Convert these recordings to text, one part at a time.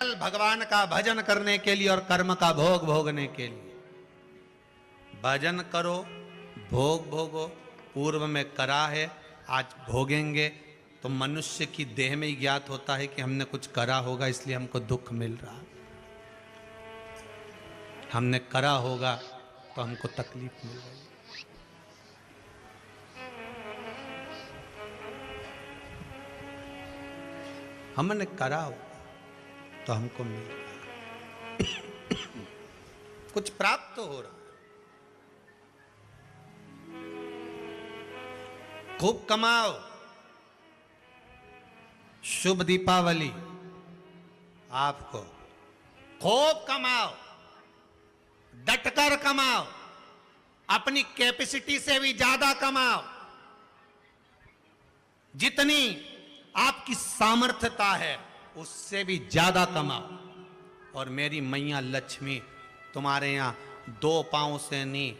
भगवान का भजन करने के लिए और कर्म का भोग भोगने के लिए। भजन करो, भोग भोगो, पूर्व में करा है, आज भोगेंगे। तो मनुष्य की देह में ही ज्ञात होता है कि हमने कुछ करा होगा, इसलिए हमको दुख मिल रहा। हमने करा होगा तो हमको तकलीफ मिल रही। हमने करा होगा तो हमको मिल रहा, कुछ प्राप्त तो हो रहा। खूब कमाओ, शुभ दीपावली आपको। खूब कमाओ, डटकर कमाओ, अपनी कैपेसिटी से भी ज्यादा कमाओ, जितनी आपकी सामर्थ्यता है उससे भी ज्यादा कमाओ। और मेरी मैया लक्ष्मी तुम्हारे यहां 2 पांव से नहीं,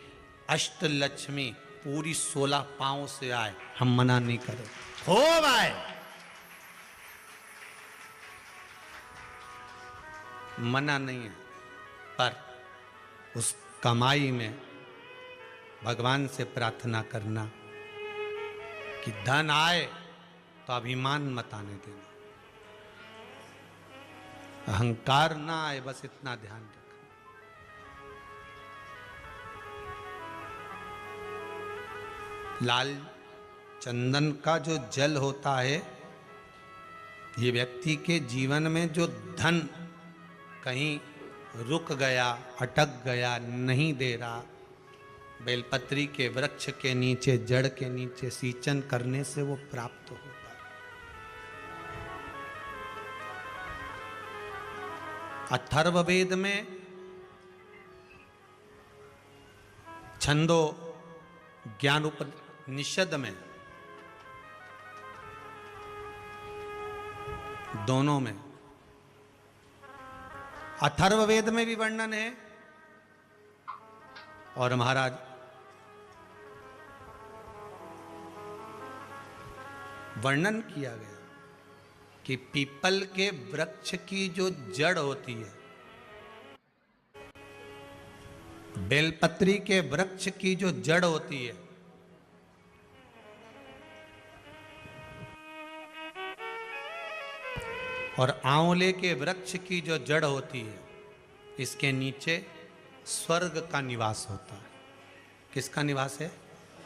अष्ट लक्ष्मी पूरी 16 पांव से आए, हम मना नहीं करें, खूब आए। मना नहीं है, पर उस कमाई में भगवान से प्रार्थना करना कि धन आए तो अभिमान मत आने देना, अहंकार ना आए, बस इतना ध्यान रखना। लाल चंदन का जो जल होता है, ये व्यक्ति के जीवन में जो धन कहीं रुक गया, अटक गया, नहीं दे रहा, बेलपत्री के वृक्ष के नीचे, जड़ के नीचे सींचन करने से वो प्राप्त होता है। अथर्ववेद में छंदो ज्ञान उपनिषद में, दोनों में, अथर्ववेद में भी वर्णन है और महाराज वर्णन किया गया कि पीपल के वृक्ष की जो जड़ होती है, बेलपत्री के वृक्ष की जो जड़ होती है, और आंवले के वृक्ष की जो जड़ होती है, इसके नीचे स्वर्ग का निवास होता है। किसका निवास है?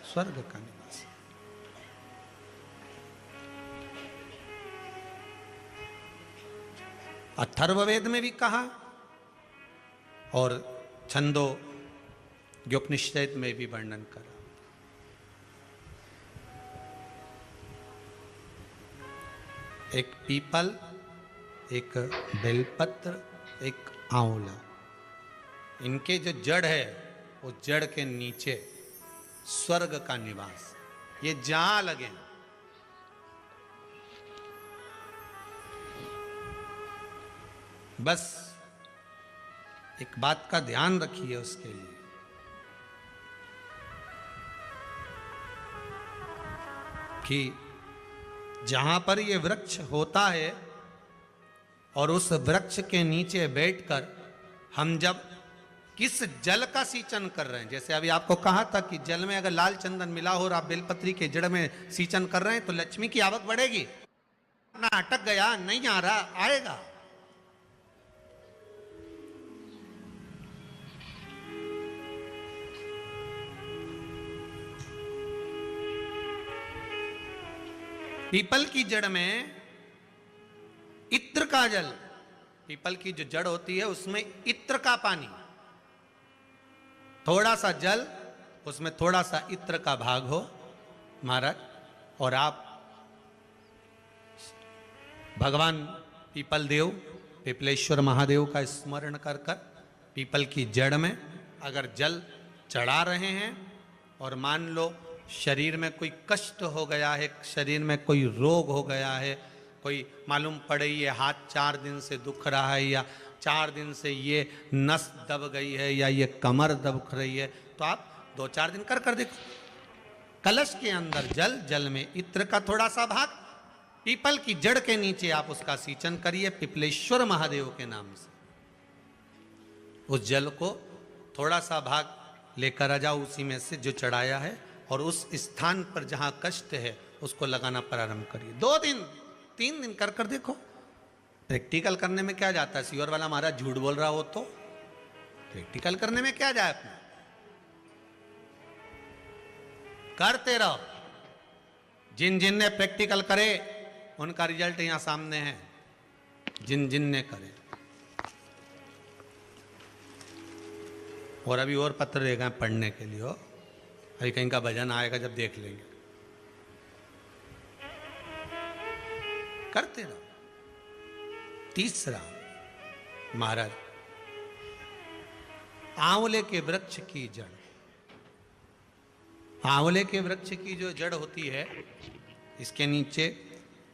स्वर्ग का निवास। अथर्ववेद में भी कहा और छंदो उपनिषद में भी वर्णन करा। एक पीपल, एक बेलपत्र, एक आंवला, इनके जो जड़ है वो जड़ के नीचे स्वर्ग का निवास। ये जहां लगे, बस एक बात का ध्यान रखिए उसके लिए कि जहां पर ये वृक्ष होता है और उस वृक्ष के नीचे बैठकर हम जब किस जल का सींचन कर रहे हैं, जैसे अभी आपको कहा था कि जल में अगर लाल चंदन मिला हो और आप बेलपत्री के जड़ में सींचन कर रहे हैं तो लक्ष्मी की आवक बढ़ेगी। ना अटक गया, नहीं आ रहा, आएगा। पीपल की जड़ में इत्र का जल, पीपल की जो जड़ होती है उसमें इत्र का पानी, थोड़ा सा जल, उसमें थोड़ा सा इत्र का भाग हो महाराज, और आप भगवान पीपल देव, पिपलेश्वर महादेव का स्मरण कर कर पीपल की जड़ में अगर जल चढ़ा रहे हैं और मान लो शरीर में कोई कष्ट हो गया है, शरीर में कोई रोग हो गया है, कोई मालूम पड़े ये हाथ 4 दिन से दुख रहा है, या 4 दिन से ये नस दब गई है, या ये कमर दब रही है, तो आप 2-4 दिन कर देखो। कलश के अंदर जल, जल में इत्र का थोड़ा सा भाग, पीपल की जड़ के नीचे आप उसका सींचन करिए पिपलेश्वर महादेव के नाम से। उस जल को थोड़ा सा भाग लेकर आ जाओ उसी में से जो चढ़ाया है, और उस स्थान पर जहां कष्ट है उसको लगाना प्रारंभ करिए। 2 दिन 3 दिन कर कर देखो। प्रैक्टिकल करने में क्या जाता है? सीवर वाला महाराज झूठ बोल रहा हो तो प्रैक्टिकल करने में क्या जाए, अपना करते रहो। जिन जिन ने प्रैक्टिकल करे उनका रिजल्ट यहां सामने है, जिन जिन ने करे। और अभी और पत्र देगा पढ़ने के लिए हो, अभी कहीं का भजन आएगा जब देख लेंगे। करते रहो। तीसरा, महाराज आंवले के वृक्ष की जड़। आंवले के वृक्ष की जो जड़ होती है, इसके नीचे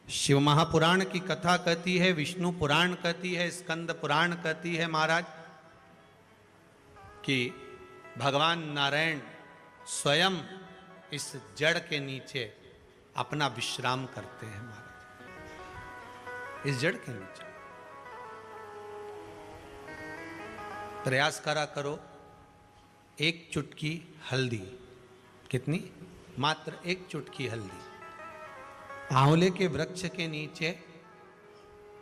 शिव महापुराण की कथा कहती है, विष्णु पुराण कहती है, स्कंद पुराण कहती है महाराज कि भगवान नारायण स्वयं इस जड़ के नीचे अपना विश्राम करते हैं महाराज। इस जड़ के नीचे प्रयास करा करो। 1 चुटकी हल्दी, कितनी? मात्र 1 चुटकी हल्दी। आंवले के वृक्ष के नीचे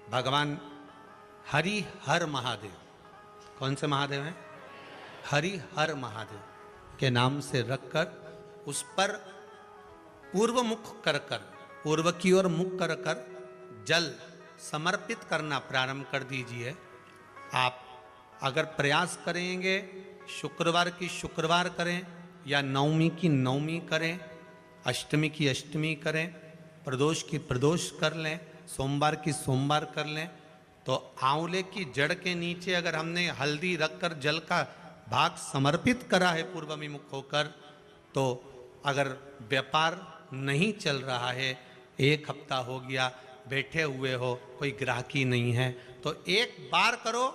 भगवान हरि हर महादेव, कौन से महादेव हैं? हरि हर महादेव के नाम से रखकर उस पर पूर्व मुख कर कर, पूर्व की ओर मुख कर कर जल समर्पित करना प्रारंभ कर दीजिए। आप अगर प्रयास करेंगे शुक्रवार की शुक्रवार करें, या नवमी की नवमी करें, अष्टमी की अष्टमी करें, प्रदोष की प्रदोष कर लें, सोमवार की सोमवार कर लें, तो आंवले की जड़ के नीचे अगर हमने हल्दी रखकर जल का भाग समर्पित करा है पूर्वभिमुख होकर, तो अगर व्यापार नहीं चल रहा है, 1 हफ्ता हो गया बैठे हुए हो, कोई ग्राहकी नहीं है, तो 1 बार करो।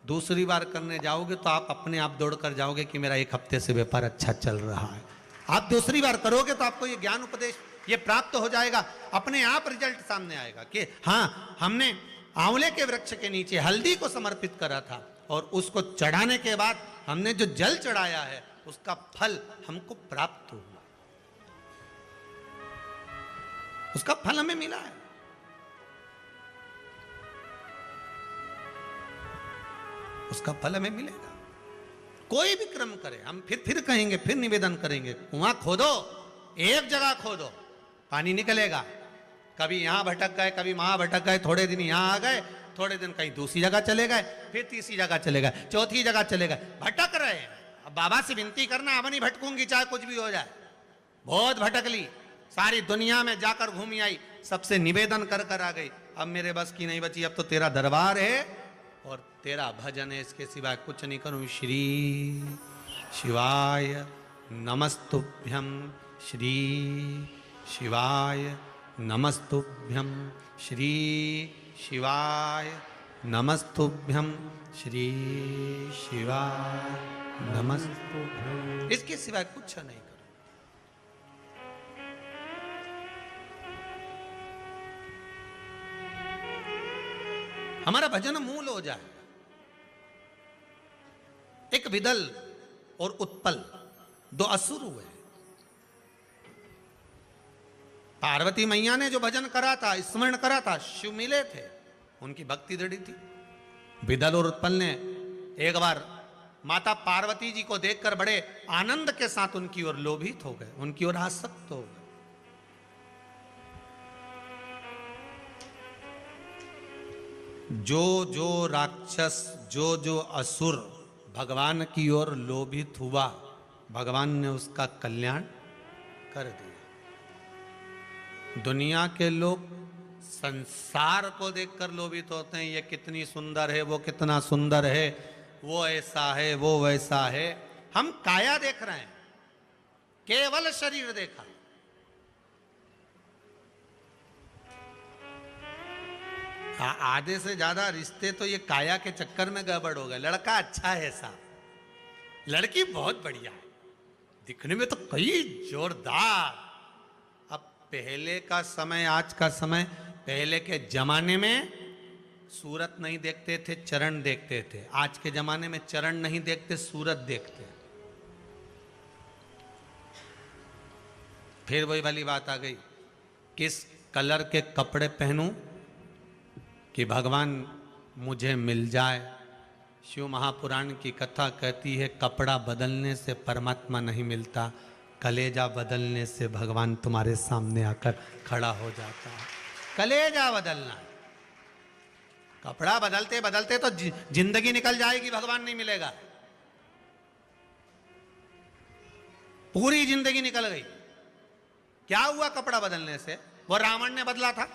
दूसरी बार करने जाओगे तो आप अपने आप दौड़ कर जाओगे कि मेरा 1 हफ्ते से व्यापार अच्छा चल रहा है। आप दूसरी बार करोगे तो आपको ये ज्ञान उपदेश ये प्राप्त हो जाएगा, अपने आप रिजल्ट सामने आएगा कि हाँ, हमने आंवले के वृक्ष के नीचे हल्दी को समर्पित करा था, और उसको चढ़ाने के बाद हमने जो जल चढ़ाया है उसका फल हमको प्राप्त हुआ, उसका फल हमें मिला है। उसका फल हमें मिलेगा। कोई भी क्रम करे, हम फिर कहेंगे, फिर निवेदन करेंगे, कुआं खोदो, एक जगह खोदो, पानी निकलेगा। कभी यहां भटक गए, कभी वहां भटक गए, थोड़े दिन यहां आ गए, थोड़े दिन कहीं दूसरी जगह चले गए, फिर तीसरी जगह चले गए, चौथी जगह चले गए, भटक रहे हैं। अब बाबा से विनती करना, अब नहीं भटकूंगी चाहे कुछ भी हो जाए। बहुत भटक ली, सारी दुनिया में जाकर घूमी आई, सबसे निवेदन कर कर आ गई, अब मेरे बस की नहीं बची, अब तो तेरा दरबार है और तेरा भजन है, इसके सिवाय कुछ नहीं करूं। श्री शिवाय नमस्तुभ्यम, श्री शिवाय नमस्तुभ्यम, श्री शिवाय नमस्तुभ्यम, श्री शिवाय नमस्तुभ्यम, इसके सिवाय कुछ नहीं करो। हमारा भजन मूल हो जाए। एक विदल और उत्पल 2 असुर हुए। पार्वती मैया ने जो भजन करा था, स्मरण करा था, शिव मिले थे, उनकी भक्ति दृढ़ थी। विदल और उत्पल ने एक बार माता पार्वती जी को देखकर बड़े आनंद के साथ उनकी ओर लोभित हो गए, उनकी ओर आसक्त हो गए। जो जो राक्षस, जो जो असुर भगवान की ओर लोभित हुआ, भगवान ने उसका कल्याण कर दिया। दुनिया के लोग संसार को देखकर लोभित होते हैं, ये कितनी सुंदर है, वो कितना सुंदर है, वो ऐसा है, वो वैसा है। हम काया देख रहे हैं, केवल शरीर देखा। आधे से ज्यादा रिश्ते तो ये काया के चक्कर में गड़बड़ हो गए। लड़का अच्छा है साहब, लड़की बहुत बढ़िया है, दिखने में तो कई जोरदार। अब पहले का समय, आज का समय, पहले के जमाने में सूरत नहीं देखते थे, चरण देखते थे। आज के जमाने में चरण नहीं देखते, सूरत देखते। फिर वही वाली बात आ गई, किस कलर के कपड़े पहनूं कि भगवान मुझे मिल जाए। शिव महापुराण की कथा कहती है, कपड़ा बदलने से परमात्मा नहीं मिलता, कलेजा बदलने से भगवान तुम्हारे सामने आकर खड़ा हो जाता है। कलेजा बदलना, कपड़ा बदलते बदलते तो जिंदगी निकल जाएगी, भगवान नहीं मिलेगा। पूरी जिंदगी निकल गई। क्या हुआ कपड़ा बदलने से? वो रावण ने बदला था।